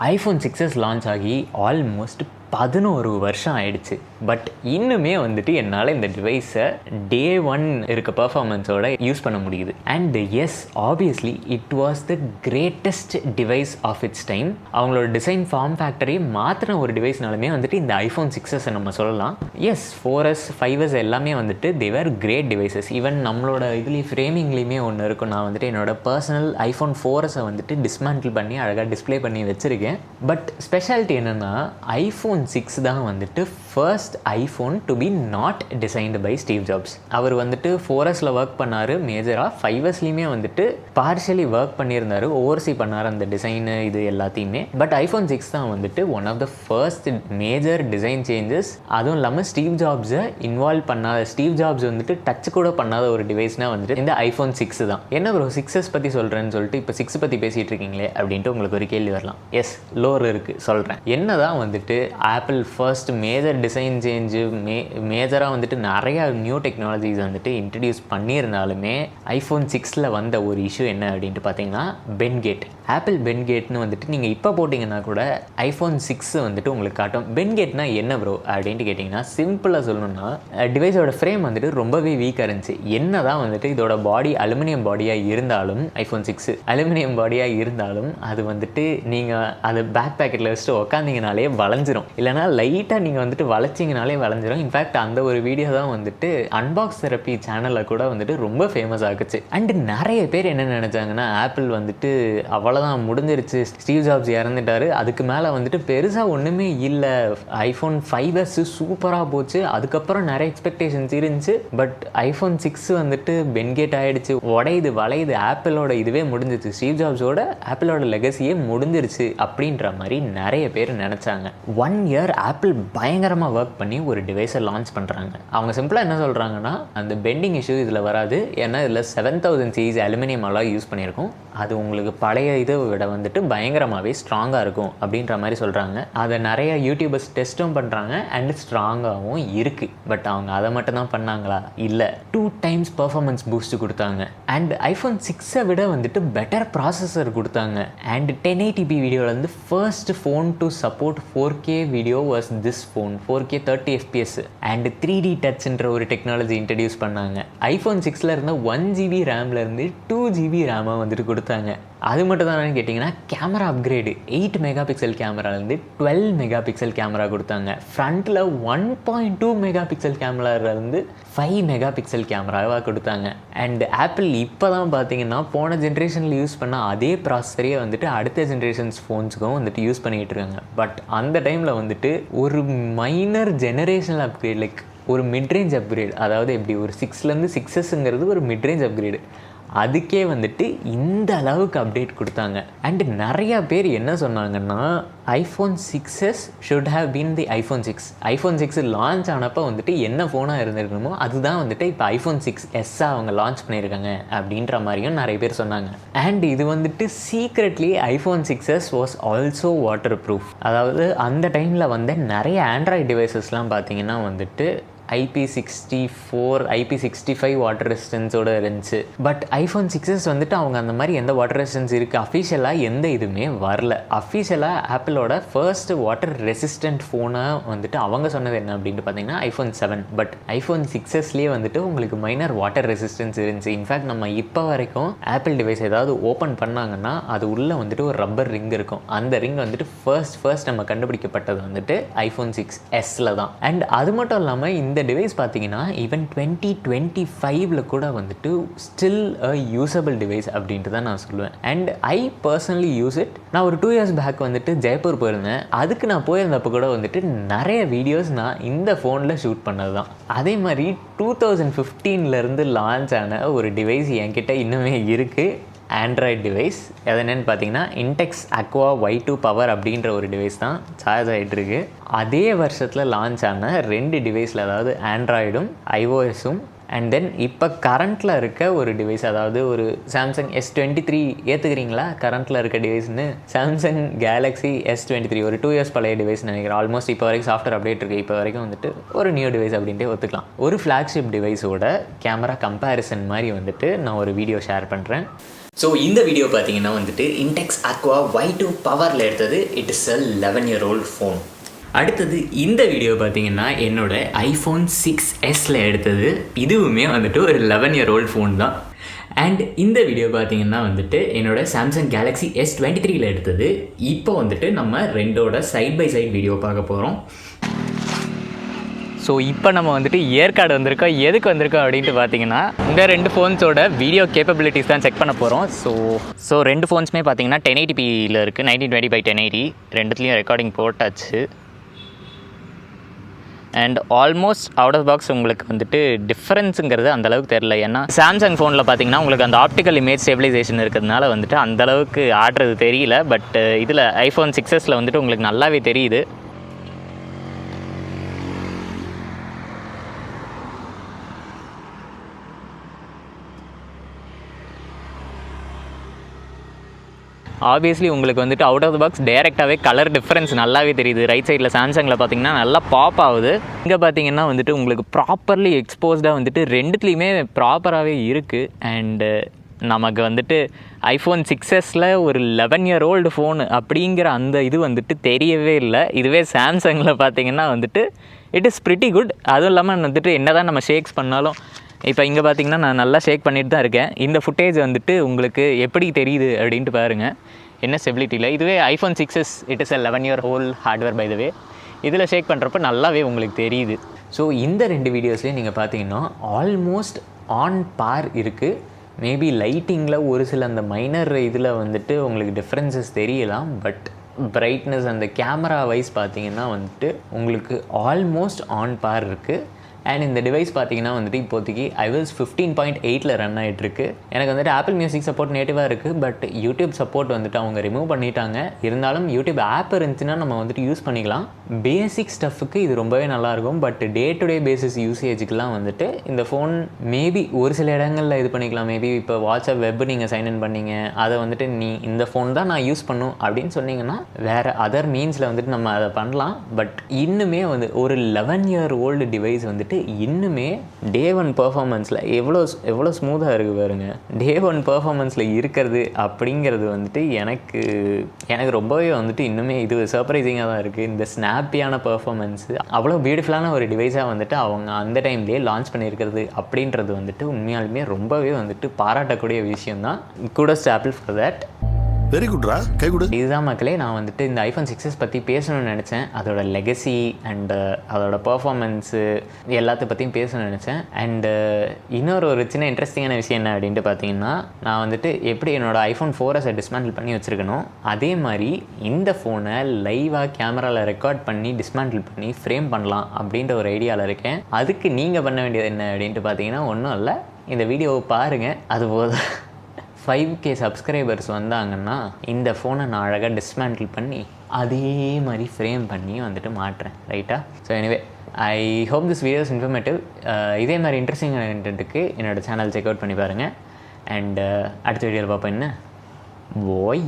IPhone 6s launch ஆகி almost 11 வருஷம் ஆயிடுச்சு. பட் இன்னுமே வந்துட்டு என்னால் இந்த டிவைஸை டே 1 இருக்க பர்ஃபார்மன்ஸோட யூஸ் பண்ண முடியுது. And yes, obviously it was the greatest device of its time. அவங்களோட டிசைன் ஃபார்ம் ஃபேக்டரியை மாற்றின ஒரு டிவைஸ்னாலுமே வந்துட்டு இந்த ஐஃபோன் 6s நம்ம சொல்லலாம். எஸ், 4s 5s எல்லாமே வந்துட்டு தேவர் கிரேட் டிவைசஸ். ஈவன் நம்மளோட இதுலேயும் ஃப்ரேமிங்லேயுமே ஒன்று இருக்கும். நான் வந்துட்டு என்னோட பர்சனல் ஐஃபோன் 4s வந்துட்டு டிஸ்மேண்டில் பண்ணி அழகாக டிஸ்பிளே பண்ணி வச்சுருக்கேன். பட் ஸ்பெஷாலிட்டி என்னென்னா ஐஃபோன் 6 தான் வந்துட்டு first iPhone to be not designed by Steve Jobs. அவர் வந்துட்டு 4s ஒர்க் பண்ணார் மேஜராக, 5sலேயுமே வந்துட்டு பார்ஷியலி ஒர்க் பண்ணியிருந்தார், ஓவர்சி பண்ணார் அந்த டிசைனு இது எல்லாத்தையுமே. பட் ஐஃபோன் 6 தான் வந்துட்டு one of the first major design changes. அதுவும் இல்லாமல் ஸ்டீவ் ஜாப்ஸை இன்வால்வ் பண்ணாத, ஸ்டீவ் ஜாப்ஸ் வந்துட்டு டச் கூட பண்ணாத ஒரு டிவைஸ்னால் வந்துட்டு இந்த ஐஃபோன் 6 தான். என்ன ப்ரோ 6s பற்றி சொல்கிறேன்னு சொல்லிட்டு இப்போ 6 பற்றி பேசிகிட்டு இருக்கீங்களே அப்படின்ட்டு உங்களுக்கு ஒரு கேள்வி வரலாம். எஸ், லோர் இருக்குது, சொல்கிறேன். என்ன தான் வந்துட்டு apple first major design change மேஜராக வந்துட்டு நிறையா நியூ டெக்னாலஜிஸ் வந்துட்டு இன்ட்ரடியூஸ் பண்ணியிருந்தாலுமே ஐஃபோன் 6ல் வந்த ஒரு இஷ்யூ என்ன அப்படின்ட்டு பார்த்தீங்கன்னா பென்கேட். ஆப்பிள் பென்கேட்னு வந்துட்டு நீங்கள் இப்போ போட்டிங்கன்னா கூட ஐஃபோன் 6 வந்துட்டு உங்களுக்கு காட்டும். பென்கேட்னா என்ன ப்ரோ அப்படின்ட்டு கேட்டிங்கன்னா சிம்பிளாக சொல்லணும்னா டிவைஸோட ஃப்ரேம் வந்துட்டு ரொம்பவே வீக்காக இருந்துச்சு. என்ன தான் வந்துட்டு இதோட பாடி அலுமினியம் பாடியாக இருந்தாலும், ஐஃபோன் 6 அலுமினியம் பாடியாக இருந்தாலும் அது வந்துட்டு நீங்கள் அது பேக் பேக்கெட்டில் வச்சுட்டு உக்காந்திங்கனாலே வளைஞ்சிரும், இல்லைனா லைட்டாக நீங்கள் வந்துட்டு வளைச்சிங்கனாலே வளைஞ்சிரும். இன்ஃபேக்ட் அந்த ஒரு வீடியோ தான் வந்துட்டு அன்பாக்ஸ் தெரப்பி சேனலில் கூட வந்துட்டு ரொம்ப ஃபேமஸ் ஆகுச்சு. அண்டு நிறைய பேர் என்ன நினச்சாங்கன்னா ஆப்பிள் வந்துட்டு அவ்வளோதான் முடிஞ்சிருச்சு, ஸ்டீவ் ஜாப்ஸ் இறந்துட்டாரு, அதுக்கு மேலே வந்துட்டு பெருசாக ஒன்றுமே இல்லை, ஐஃபோன் 5s சூப்பராக போச்சு, அதுக்கப்புறம் நிறைய எக்ஸ்பெக்டேஷன்ஸ் இருந்துச்சு. பட் ஐஃபோன் 6 வந்துட்டு பென்கேட் ஆகிடுச்சு, உடையுது வளையுது, ஆப்பிளோட இதுவே முடிஞ்சிச்சு, ஸ்டீவ் ஜாப்ஸோட ஆப்பிளோட லெகசியே முடிஞ்சிருச்சு அப்படின்ற மாதிரி நிறைய பேர் நினச்சாங்க. 1 இயர் ஆப்பிள் பயங்கரமாக ஒர்க் பண்ணி ஒரு டிவைஸை லான்ச் பண்ணுறாங்க. அவங்க சிம்பிளாக என்ன சொல்கிறாங்கன்னா அந்த பெண்டிங் இஷ்யூ இதில் வராது, ஏன்னா இதில் 7000 சீஸ் அலுமினியம் அலாய் யூஸ் பண்ணியிருக்கோம், அது உங்களுக்கு பழைய இதை விட வந்துட்டு பயங்கரமாகவே ஸ்ட்ராங்காக இருக்கும் அப்படின்ற மாதிரி சொல்கிறாங்க. அதை நிறைய யூடியூபர்ஸ் டெஸ்ட்டும் பண்ணுறாங்க அண்ட் ஸ்ட்ராங்காகவும் இருக்குது. பட் அவங்க அதை மட்டும் தான் பண்ணாங்களா? இல்லை, 2 டைம்ஸ் பர்ஃபார்மன்ஸ் பூஸ்ட் கொடுத்தாங்க. அண்ட் ஐஃபோன் 6 விட வந்துட்டு பெட்டர் ப்ராசஸர் கொடுத்தாங்க. அண்ட் 1080p வீடியோலேருந்து first phone to support 4K video was this phone, 4K 30 FPS. And 3D டச்ன்ற ஒரு டெக்னாலஜி இன்ட்ரடியூஸ் பண்ணாங்க. ஐஃபோன் 6ல் இருந்த 1GB ரேம்லேருந்து 2GB ரேமை வந்துட்டு கொடுத்தாங்க. அது மட்டும் தான் கேட்டிங்கன்னா கேமரா அப்கிரேடு, 8 மெகா பிக்சல் கேமராலேருந்து 12 மெகா பிக்சல் கேமரா கொடுத்தாங்க. ஃப்ரண்ட்டில் 1.2 மெகா பிக்சல் கேமராலேருந்து 5 மெகா பிக்சல் கேமராவாக கொடுத்தாங்க. அண்ட் ஆப்பிள் இப்போ தான் பார்த்தீங்கன்னா போன ஜென்ரேஷனில் யூஸ் பண்ண அதே ப்ராசஸரையே வந்துட்டு அடுத்த ஜென்ரேஷன்ஸ் ஃபோன்ஸுக்கும் வந்துட்டு யூஸ் பண்ணிகிட்டு இருக்காங்க. பட் அந்த டைமில் வந்துட்டு ஒரு மைனர் ஜெனரேஷனல் அப்கிரேட், லைக் ஒரு மிட்ரேஞ்ச் அப்கிரேட், அதாவது எப்படி ஒரு 6லேருந்து 6sங்கிறது ஒரு மிட்ரேஞ்ச் அப்கிரேடு, அதுக்கே வந்துட்டு இந்த அளவுக்கு அப்டேட் கொடுத்தாங்க. அண்டு நிறையா பேர் என்ன சொன்னாங்கன்னா iPhone 6s should have been the iPhone 6. IPhone 6 launch ஆனப்போ வந்துட்டு என்ன ஃபோனாக இருந்திருக்கணுமோ அதுதான் வந்துட்டு இப்போ ஐஃபோன் 6s அவங்க லான்ச் பண்ணியிருக்காங்க அப்படின்ற மாதிரியும் நிறைய பேர் சொன்னாங்க. அண்ட் இது வந்துட்டு secretly iPhone 6s was also water proof. அதாவது அந்த டைமில் வந்து நிறைய ஆண்ட்ராய்டு டிவைசஸ்லாம் பார்த்தீங்கன்னா வந்துட்டு IP64 IP65 வாட்டர் ரெசிஸ்டன்ஸோடு இருந்துச்சு. பட் ஐஃபோன் 6s வந்துட்டு அவங்க அந்த மாதிரி எந்த வாட்டர் ரெசிஸ்டன்ஸ் இருக்குது அஃபிஷியலாக எந்த இதுவுமே வரல. அஃபிஷியலாக ஆப்பிளோட ஃபர்ஸ்ட் வாட்டர் ரெசிஸ்டன்ட் ஃபோனாக வந்துட்டு அவங்க சொன்னது என்ன அப்படின்ட்டு பார்த்தீங்கன்னா ஐஃபோன் 7. பட் ஐஃபோன் 6sலேயே வந்துட்டு உங்களுக்கு மைனர் வாட்டர் ரெசிஸ்டன்ஸ் இருந்துச்சு. இன்ஃபேக்ட் நம்ம இப்போ வரைக்கும் ஆப்பிள் டிவைஸ் ஏதாவது ஓப்பன் பண்ணாங்கன்னா அது உள்ளே வந்துட்டு ஒரு ரப்பர் ரிங் இருக்கும். அந்த ரிங் வந்துட்டு ஃபர்ஸ்ட் நம்ம கண்டுபிடிக்கப்பட்டது வந்துட்டு ஐஃபோன் 6sல தான். அண்ட் அது மட்டும் இல்லாமல் இந்த டிவைஸ் பார்த்தீங்கன்னா ஈவன் 2025 கூட வந்துட்டு ஸ்டில் அ யூசபிள் டிவைஸ் அப்படின்ட்டு தான் நான் சொல்லுவேன். And I personally use it. நான் ஒரு 2 இயர்ஸ் பேக் வந்துட்டு ஜெய்ப்பூர் போயிருந்தேன். அதுக்கு நான் போயிருந்தப்போ கூட வந்துட்டு நிறைய வீடியோஸ் நான் இந்த ஃபோனில் ஷூட் பண்ணது தான். அதே மாதிரி 2015 லான்ச் ஆன ஒரு டிவைஸ் என்கிட்ட இன்னுமே இருக்குது, ஆண்ட்ராய்டு டிவைஸ். அது என்னென்னு பார்த்தீங்கன்னா இன்டெக்ஸ் அக்வா Y2 பவர் அப்படின்ற ஒரு டிவைஸ் தான் சார்ஜ் ஆகிட்டுருக்கு. அதே வருஷத்தில் லான்ச் ஆன 2 டிவைஸில், அதாவது ஆண்ட்ராய்டும் iOSம் அண்ட் தென் இப்போ கரண்ட்டில் இருக்க ஒரு டிவைஸ், அதாவது ஒரு சாம்சங் S23 ஏற்றுக்கிறீங்களா கரண்ட்டில் இருக்க டிவைஸ்னு? சாம்சங் கேலக்ஸி S23 ஒரு 2 இயர்ஸ் பழைய டிவைஸ் நினைக்கிறேன். ஆல்மோஸ்ட் இப்போ வரைக்கும் சாஃப்ட்வேர் அப்டேட் இருக்குது, இப்போ வரைக்கும் வந்துட்டு ஒரு நியூ டிவைஸ் அப்படின்ட்டு ஒத்துக்கலாம். ஒரு ஃப்ளாக்ஷிப் டிவைஸோட கேமரா கம்பேரிசன் மாதிரி வந்துட்டு நான் ஒரு வீடியோ ஷேர் பண்ணுறேன். ஸோ இந்த வீடியோ பார்த்தீங்கன்னா வந்துட்டு இன்டெக்ஸ் அக்வா Y2 பவரில் எடுத்தது. It is a 11-year-old phone. அடுத்தது இந்த வீடியோ பார்த்தீங்கன்னா என்னோட iPhone 6s எடுத்தது. இதுவுமே வந்துட்டு ஒரு 11-year-old ஃபோன் தான். அண்ட் இந்த வீடியோ பார்த்தீங்கன்னா வந்துட்டு என்னோட சாம்சங் கேலக்ஸி S23 எடுத்தது. இப்போ வந்துட்டு நம்ம ரெண்டோட சைட் பை சைட் வீடியோ பார்க்க போகிறோம். ஸோ இப்போ நம்ம வந்துட்டு ஏற்காடு வந்திருக்கோம். எதுக்கு வந்திருக்கோம் அப்படின்ட்டு பார்த்தீங்கன்னா இந்த ரெண்டு ஃபோன்ஸோட வீடியோ கேப்பபிலிட்டிஸ் தான் செக் பண்ண போகிறோம். ஸோ ரெண்டு ஃபோன்ஸுமே பார்த்தீங்கன்னா 1080pயில் இருக்குது. 1920x1080 ரெண்டுத்துலேயும் ரெக்கார்டிங் போட்டாச்சு. And almost out of box உங்களுக்கு வந்துட்டு டிஃப்ரென்ஸுங்கிறது அந்தளவுக்கு தெரில. ஏன்னா சாம்சங் ஃபோனில் பார்த்தீங்கன்னா உங்களுக்கு அந்த ஆப்டிக்கல் இமேஜ் ஸ்டெபிலைசேஷன் இருக்கிறதுனால வந்துட்டு அந்தளவுக்கு ஆடுறது தெரியல. பட் இதில் iPhone 6s வந்துட்டு உங்களுக்கு நல்லாவே தெரியுது. ஆப்வியஸ்லி உங்களுக்கு வந்துட்டு அவுட் ஆஃப் த பாக்ஸ் டேரெக்டாகவே கலர் டிஃப்ரென்ஸ் நல்லாவே தெரியுது. ரைட் சைடில் சாம்சங்கில் பார்த்தீங்கன்னா நல்லா பாப் ஆகுது. இங்கே பார்த்தீங்கன்னா வந்துட்டு உங்களுக்கு ப்ராப்பர்லி எக்ஸ்போஸ்டாக வந்துட்டு ரெண்டுத்துலேயுமே ப்ராப்பராகவே இருக்குது. அண்டு நமக்கு வந்துட்டு iPhone 6sல ஒரு 11-year-old ஃபோனு அப்படிங்கிற அந்த இது வந்துட்டு தெரியவே இல்லை. இதுவே சாம்சங்கில் பார்த்தீங்கன்னா வந்துட்டு இட் இஸ் ப்ரிட்டி குட். அதுவும் இல்லாமல் வந்துட்டு என்ன தான் நம்ம ஷேக்ஸ் பண்ணாலும் இப்போ இங்கே பார்த்தீங்கன்னா நான் நல்லா ஷேக் பண்ணிட்டு தான் இருக்கேன். இந்த ஃபுட்டேஜ் வந்துட்டு உங்களுக்கு எப்படி தெரியுது அப்படின்ட்டு பாருங்கள். என்ன ஸ்டெபிலிட்டியில் இதுவே iPhone 6s it is a 11-year-old hardware by the way. இதில் ஷேக் பண்ணுறப்ப நல்லாவே உங்களுக்கு தெரியுது. ஸோ இந்த ரெண்டு வீடியோஸ்லேயும் நீங்கள் பார்த்தீங்கன்னா ஆல்மோஸ்ட் ஆன் பார் இருக்குது. மேபி லைட்டிங்கில் ஒரு சில அந்த மைனர் இதில் வந்துட்டு உங்களுக்கு டிஃப்ரென்சஸ் தெரியலாம். பட் பிரைட்னஸ் அந்த கேமரா வைஸ் பார்த்தீங்கன்னா வந்துட்டு உங்களுக்கு ஆல்மோஸ்ட் ஆன் பார் இருக்குது. அண்ட் இந்த டிவைஸ் பார்த்தீங்கன்னா வந்துட்டு இப்போதைக்கு iOS 15.8 ரன் ஆகிட்டுருக்கு. எனக்கு வந்துட்டு ஆப்பிள் மியூசிக் சப்போர்ட் நேட்டிவாக இருக்குது. பட் யூடியூப் சப்போர்ட் வந்துட்டு அவங்க ரிமூவ் பண்ணிட்டாங்க. இருந்தாலும் யூடியூப் ஆப் இருந்துச்சுன்னா நம்ம வந்துட்டு யூஸ் பண்ணிக்கலாம். பேசிக் ஸ்டஃப்புக்கு இது ரொம்பவே நல்லாயிருக்கும். But day to day basis யூசேஜுக்கெலாம் வந்துட்டு இந்த ஃபோன் மேபி ஒரு சில இடங்களில் இது பண்ணிக்கலாம். மேபி இப்போ வாட்ஸ்அப் வெப் நீங்கள் சைன்இன் பண்ணீங்க, அதை வந்துட்டு நீ இந்த ஃபோன் தான் நான் யூஸ் பண்ணும் அப்படின்னு சொன்னீங்கன்னா வேறு அதர் மீன்ஸில் வந்துட்டு நம்ம அதை பண்ணலாம். பட் இன்னுமே வந்து ஒரு 11-year-old டிவைஸ் வந்துட்டு இன்னுமே டே ஒன் பர்ஃபார்மன்ஸில் எவ்வளோ ஸ்மூத்தாக இருக்குது பாருங்க. டே ஒன் பர்ஃபார்மன்ஸில் இருக்கிறது அப்படிங்கிறது வந்துட்டு எனக்கு ரொம்பவே வந்துட்டு இன்னுமே இது சர்ப்ரைசிங்காக தான் இருக்குது. இந்த ஸ்னாப்பியான பர்ஃபார்மன்ஸு அவ்வளோ பியூட்டிஃபுல்லான ஒரு டிவைஸாக வந்துட்டு அவங்க அந்த டைம்லேயே லான்ச் பண்ணியிருக்கிறது அப்படின்றது வந்துட்டு உண்மையாலுமே ரொம்பவே வந்துட்டு பாராட்டக்கூடிய விஷயம்தான். கூடஸ்ட் ஆப்பிள் ஃபார் தட். வெரி குட்ரா, கை கொடு. இதுதான் மக்களே, நான் வந்துட்டு இந்த iPhone 6s பற்றி பேசணும்னு நினச்சேன். அதோட லெகசி அண்டு அதோட பர்ஃபார்மன்ஸு எல்லாத்த பற்றியும் பேசணும்னு நினச்சேன். அண்டு இன்னொரு சின்ன இன்ட்ரெஸ்டிங்கான விஷயம் என்ன அப்படின்ட்டு பார்த்தீங்கன்னா, நான் வந்துட்டு எப்படி என்னோடய iPhone 4s டிஸ்மேண்டில் பண்ணி வச்சுருக்கணும், அதே மாதிரி இந்த ஃபோனை லைவாக கேமராவில் ரெக்கார்ட் பண்ணி டிஸ்மேண்டில் பண்ணி ஃப்ரேம் பண்ணலாம் அப்படின்ற ஒரு ஐடியாவில் இருக்கேன். அதுக்கு நீங்கள் பண்ண வேண்டியது என்ன அப்படின்ட்டு பார்த்தீங்கன்னா ஒன்றும் இல்லை, இந்த வீடியோவை பாருங்கள். அது போதும். 5K சப்ஸ்கிரைபர்ஸ் வந்தாங்கன்னா இந்த ஃபோனை நான் அழகாக டிஸ்மேண்டில் பண்ணி அதே மாதிரி ஃப்ரேம் பண்ணி வந்துட்டு மாட்டுறேன். ரைட்டா? So anyway I hope this videos informative. இதே மாதிரி இன்ட்ரெஸ்டிங்கான கண்டென்ட்டுக்கு என்னோடய சேனல் செக் அவுட் பண்ணி பாருங்கள். அண்ட் அடுத்த வீடியோவில் பார்ப்போம். என்ன ஓய்.